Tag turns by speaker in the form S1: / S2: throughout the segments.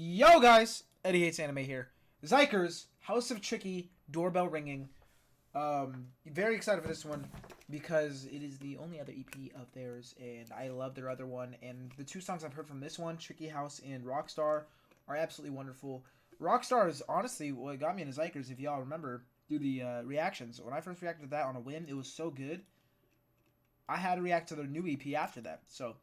S1: Yo guys, Eddie Hates Anime here. Xikers, House of Tricky, Doorbell Ringing. Very excited for this one because it is the only other EP of theirs, and I love their other one. And the two songs I've heard from this one, Tricky House and Rockstar, are absolutely wonderful. Rockstar is honestly what got me into Xikers, if y'all remember, through the reactions. When I first reacted to that on a whim, it was so good. I had to react to their new EP after that, so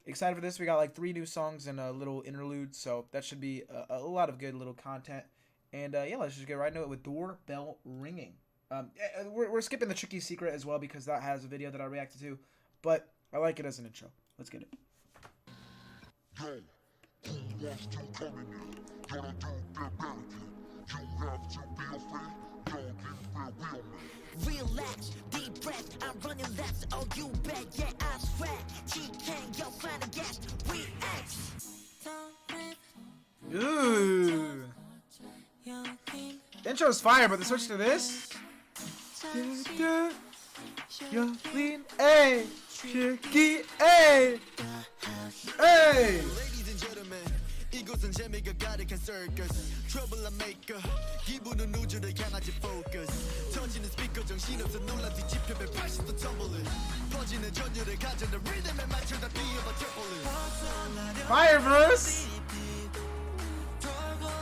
S1: excited for this. We got like 3 new songs and a little interlude, so that should be a lot of good little content. And yeah, let's just get right into it with Doorbell Ringing. We're skipping the Tricky Secret as well because that has a video that I reacted to, but I like it as an intro. Let's get it.
S2: Relax, deep breath, I'm running laps. Oh, you bet, yeah, I swear. G-Can, yo, find a guest. We X.
S1: Ooh. Intro's fire, but the switch to this. Yo, lean, hey, tricky, hey, hey.
S3: Ladies and gentlemen, 이곳은 재미가 가득한 circus. Trouble maker, 기분은 우주를 향하지 focus. 터지는 스피커 정신없어 놀라 뒤집혀 180도 tumbling. 퍼지는 전율을 가져다 rhythm에 맞춰다 뛰어봐 triple.
S1: Fire verse.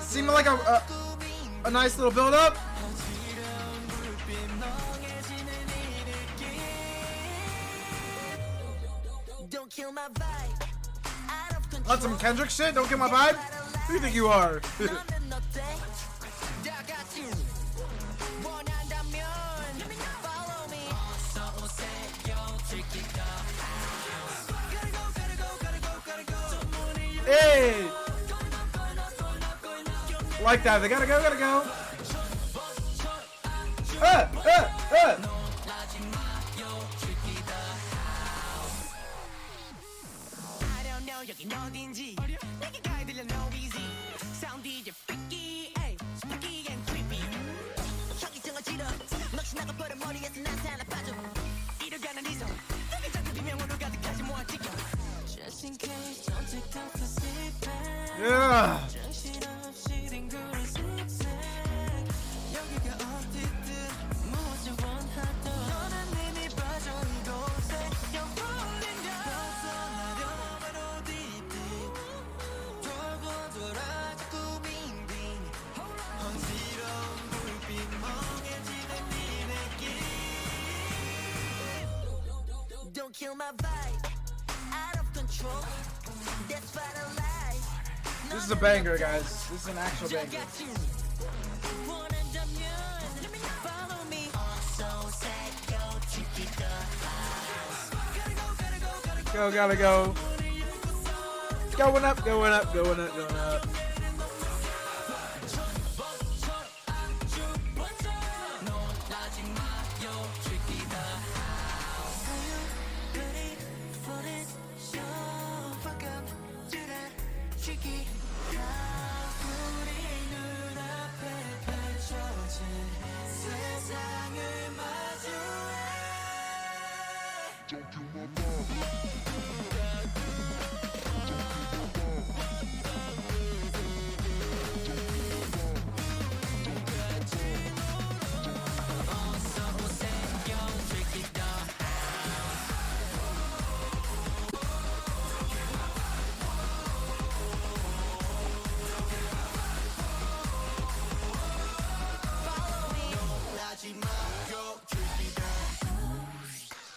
S1: Seeming like a nice little build up.
S2: Don't kill my vibe. Out of control.
S1: On some Kendrick shit? Don't get my vibe? Who do you think you are? Hey! Like that. They gotta go, gotta go.
S2: 여긴 어딘지 내게 가야 들려 no easy Sound DJ freaky ay spooky and creepy 현기증을 지러 막 지나가버려 머리에서 난 살아 빠져 이뤄가는 이성 내게 자꾸 비명으로 가득하지 뭐 찍혀 Just in case don't take off the seatbelt
S1: Yeah.
S2: 정신없이 뒹굴어 zigzag 여기가 어디든 무엇을 원하던 너는 이미 빠져 이곳에 영원히 Don't kill my vibe, out of control. That's what I like.
S1: This is a banger, guys. This is an actual banger.
S2: Follow me.
S1: Go, gotta go. Going up, going up, going up, going up.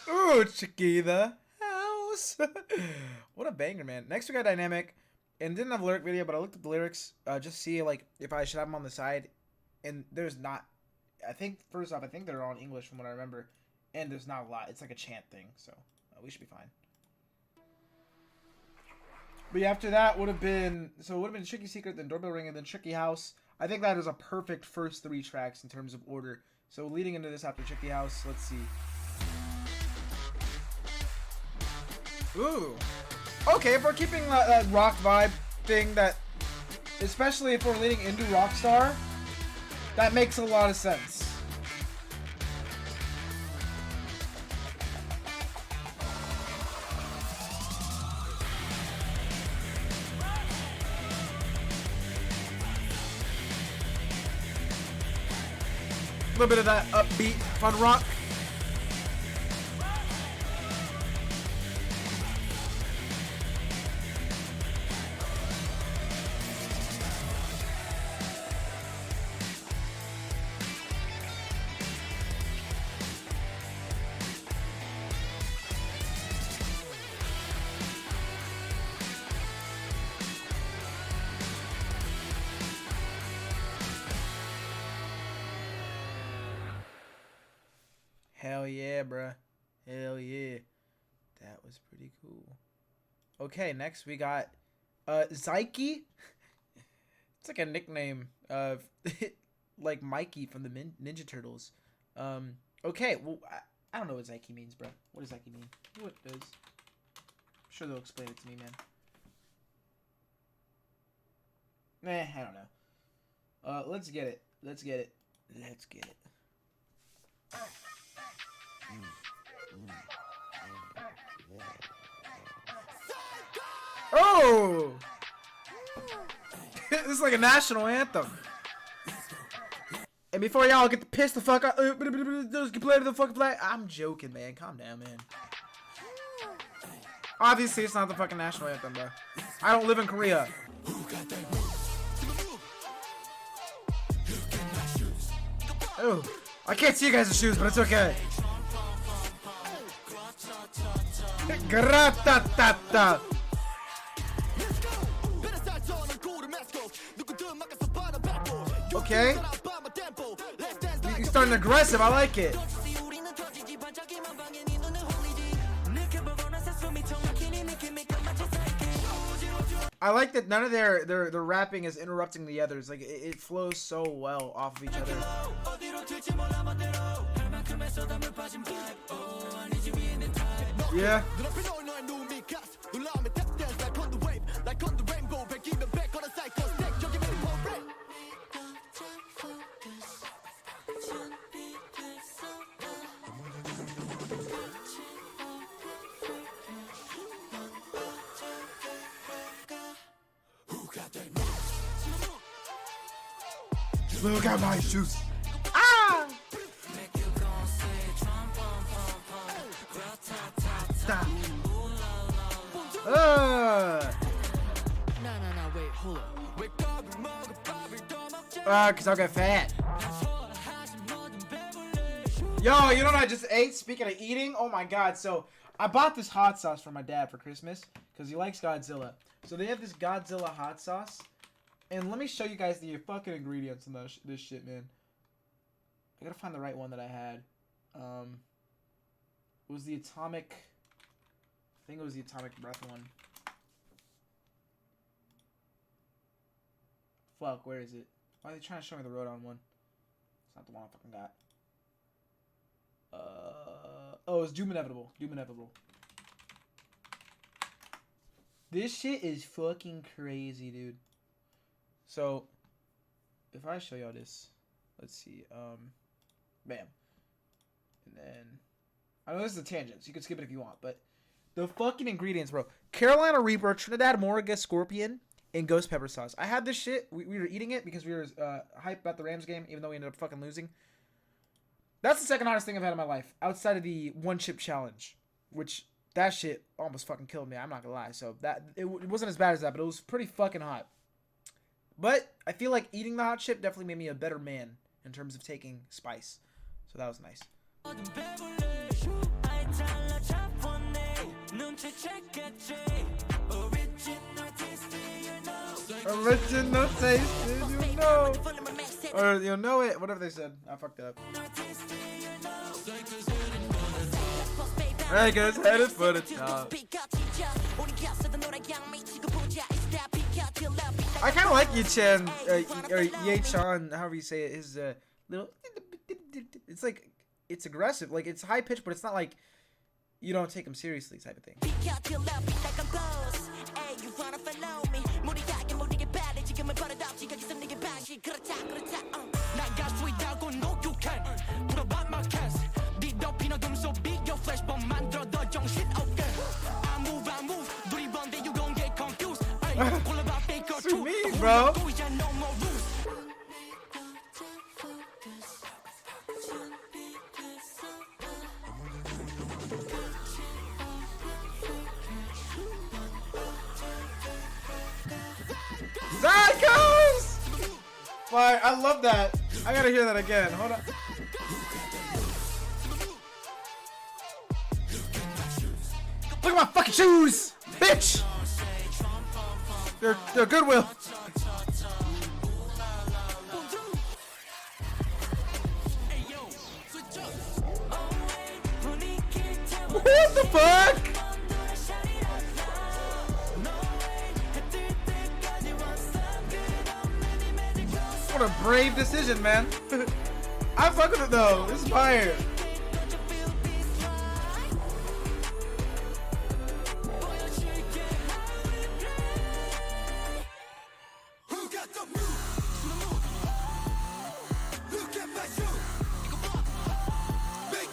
S1: Ooh, Tricky the House. What a banger, man. Next we got Dynamic. And didn't have a lyric video, but I looked at the lyrics just to see like if I should have them on the side. And there's not. I think, first off, I think they're all in English from what I remember. And there's not a lot. It's like a chant thing. So we should be fine. But yeah, after that would have been. So it would have been Tricky Secret, then Doorbell Ring, and then Tricky House. I think that is a perfect first 3 tracks in terms of order. So leading into this after Tricky House, let's see. Ooh. Okay, if we're keeping that rock vibe thing, that, especially if we're leading into Rockstar, that makes a lot of sense. little bit of that upbeat, fun rock. Hell yeah, bruh. Hell yeah. That was pretty cool. Okay, next we got Zyke. It's like a nickname of like Mikey from the Ninja Turtles. Okay, well I don't know what Zyke means, bruh. What does Zyke mean? What does? I'm sure they'll explain it to me, man. I don't know. Let's get it. Let's get it. Let's get it. Oh! This is like a national anthem. And before y'all get pissed the fuck out, just play to the fucking flag. I'm joking, man. Calm down, man. Obviously, it's not the fucking national anthem, bro. I don't live in Korea. Oh, I can't see you guys' shoes, but it's okay. Gratatata. Okay. You're starting aggressive. I like it. I like that none of their rapping is interrupting the others. Like it flows so well off of each other. Yeah. Look at my shoes. Ah!
S2: Wait, hold
S1: up. Cause I'll get fat. Yo, you know what I just ate? Speaking of eating, oh my god. So I bought this hot sauce for my dad for Christmas because he likes Godzilla. So they have this Godzilla hot sauce. And let me show you guys the fucking ingredients in this shit, man. I gotta find the right one that I had. It was the atomic... I think it was the atomic breath one. Fuck, where is it? Why are they trying to show me the Rodon one? It's not the one I fucking got. Oh, it's Doom Inevitable. Doom Inevitable. This shit is fucking crazy, dude. So, if I show y'all this, let's see, bam. And then, I know this is a tangent, so you can skip it if you want, but the fucking ingredients, bro. Carolina Reaper, Trinidad Moraga Scorpion, and Ghost Pepper Sauce. I had this shit, we were eating it because we were hyped about the Rams game, even though we ended up fucking losing. That's the second hottest thing I've had in my life, outside of the one chip challenge, which, that shit almost fucking killed me, I'm not gonna lie. So, it wasn't as bad as that, but it was pretty fucking hot. But I feel like eating the hot chip definitely made me a better man in terms of taking spice. So that was nice. Original taste, you know. Or you'll know it. Whatever they said. I fucked up. Alright guys, headed for the top. I kind of like Ye-chan, or Ye-chan, however you say it, his little, it's like, it's aggressive, like, it's high pitched, but it's not like, you don't take him seriously type of thing. To me, bro. fire. I love that. I gotta hear that again. Hold on. Look at my fucking shoes, bitch. They're Goodwill. What the fuck? What a brave decision, man. I fuck with it though. This is fire.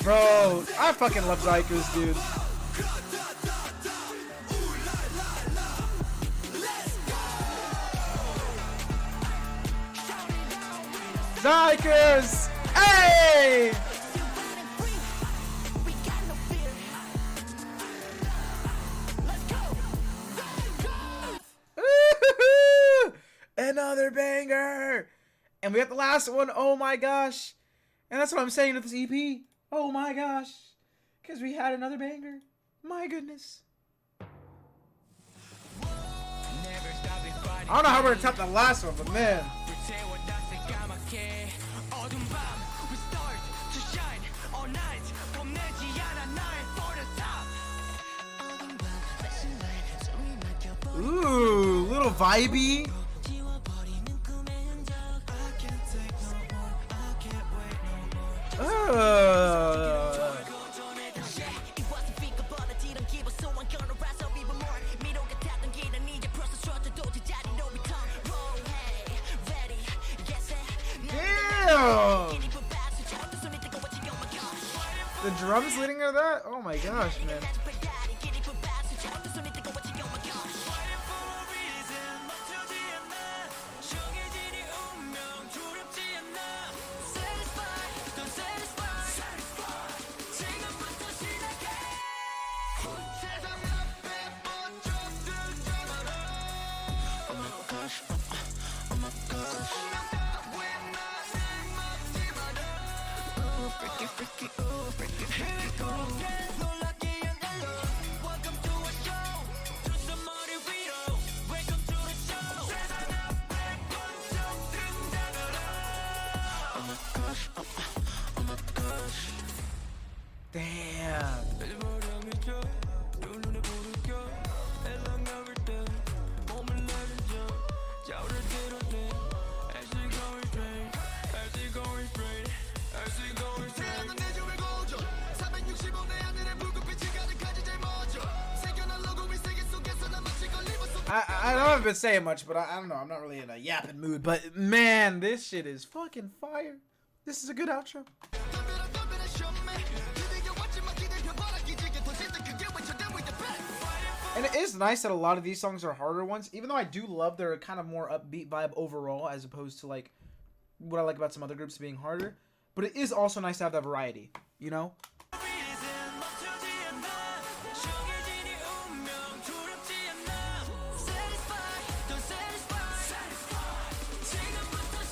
S1: Bro, I fucking love xikers, dude. Xikers! Hey! Another banger! And we got the last one. Oh my gosh. And that's what I'm saying to this EP. Oh my gosh. Because we had another banger. My goodness. I don't know how we're going to top the last one, but man. Ooh, little vibey. The drums leading to that? Oh my gosh, man. Damn. I know I've been saying much, but I don't know. I'm not really in a yapping mood. But man, this shit is fucking fire. This is a good outro. And it is nice that a lot of these songs are harder ones, even though I do love their kind of more upbeat vibe overall, as opposed to like what I like about some other groups being harder. But it is also nice to have that variety, you know?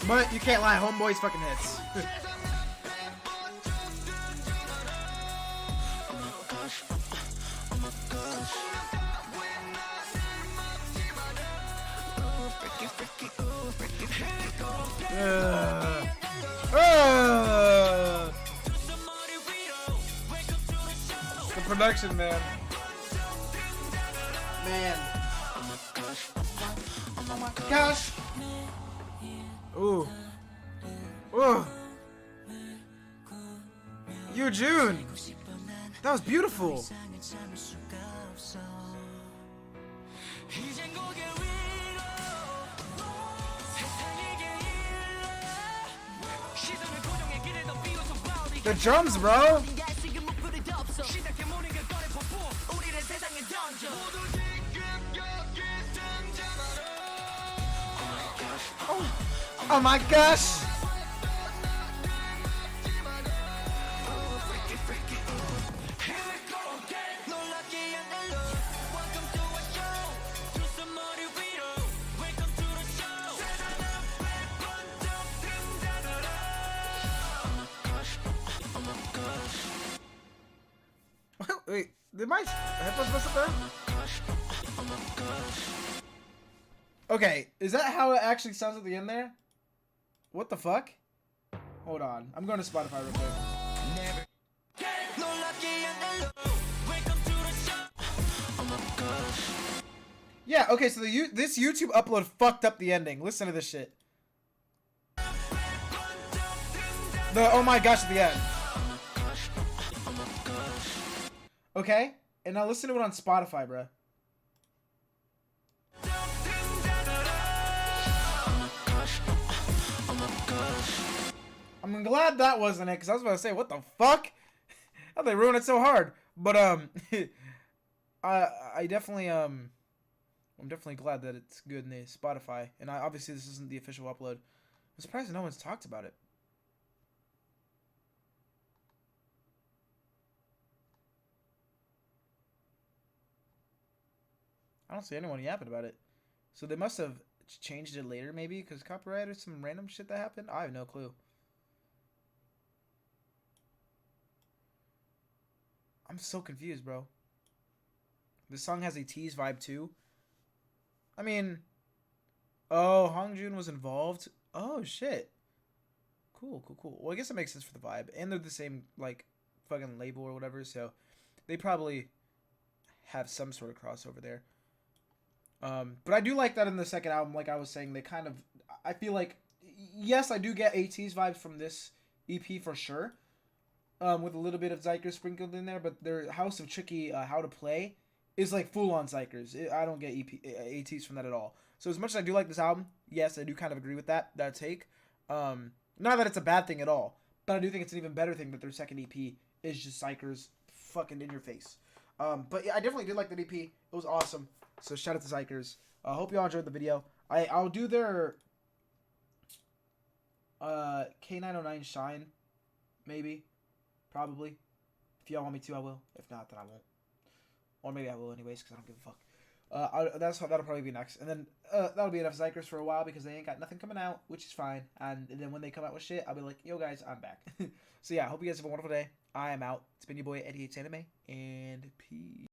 S1: But you can't lie, Homeboy's fucking hits. The production, man. Oh my gosh. Ooh. Ooh. You, June. That was beautiful. The drums, bro. Oh my gosh. Wait, did my headphones mess up there? Okay, is that how it actually sounds at the end there? What the fuck? Hold on, I'm going to Spotify real quick. Yeah, okay, so this YouTube upload fucked up the ending. Listen to this shit. The oh my gosh at the end. Okay, and now listen to it on Spotify, bruh. I'm glad that wasn't it, because I was about to say, what the fuck? How'd they ruin it so hard? But, I definitely, I'm definitely glad that it's good in the Spotify. And obviously this isn't the official upload. I'm surprised no one's talked about it. I don't see anyone yapping about it. So they must have changed it later, maybe, because copyright or some random shit that happened? I have no clue. I'm so confused, bro. This song has a tease vibe, too. I mean... Oh, Hongjoon was involved? Oh, shit. Cool, cool, cool. Well, I guess it makes sense for the vibe. And they're the same, like, fucking label or whatever, so... They probably have some sort of crossover there. But I do like that in the second album, like I was saying, they kind of... I feel like... Yes, I do get AT's vibes from this EP for sure. With a little bit of xikers sprinkled in there, but their House of Tricky How to Play is like full-on xikers. I don't get ATs from that at all. So as much as I do like this album, yes, I do kind of agree with that take. Not that it's a bad thing at all, but I do think it's an even better thing that their second EP is just xikers fucking in your face. But yeah, I definitely did like that EP. It was awesome. So shout out to xikers. I hope y'all enjoyed the video. I'll do their K909 Shine, maybe. Probably. If y'all want me to, I will. If not, then I won't. Or maybe I will anyways, because I don't give a fuck. That'll probably be next. And then that'll be enough xikers for a while, because they ain't got nothing coming out, which is fine. And then when they come out with shit, I'll be like, yo guys, I'm back. So yeah, I hope you guys have a wonderful day. I am out. It's been your boy, Eddie Hates Anime, and peace.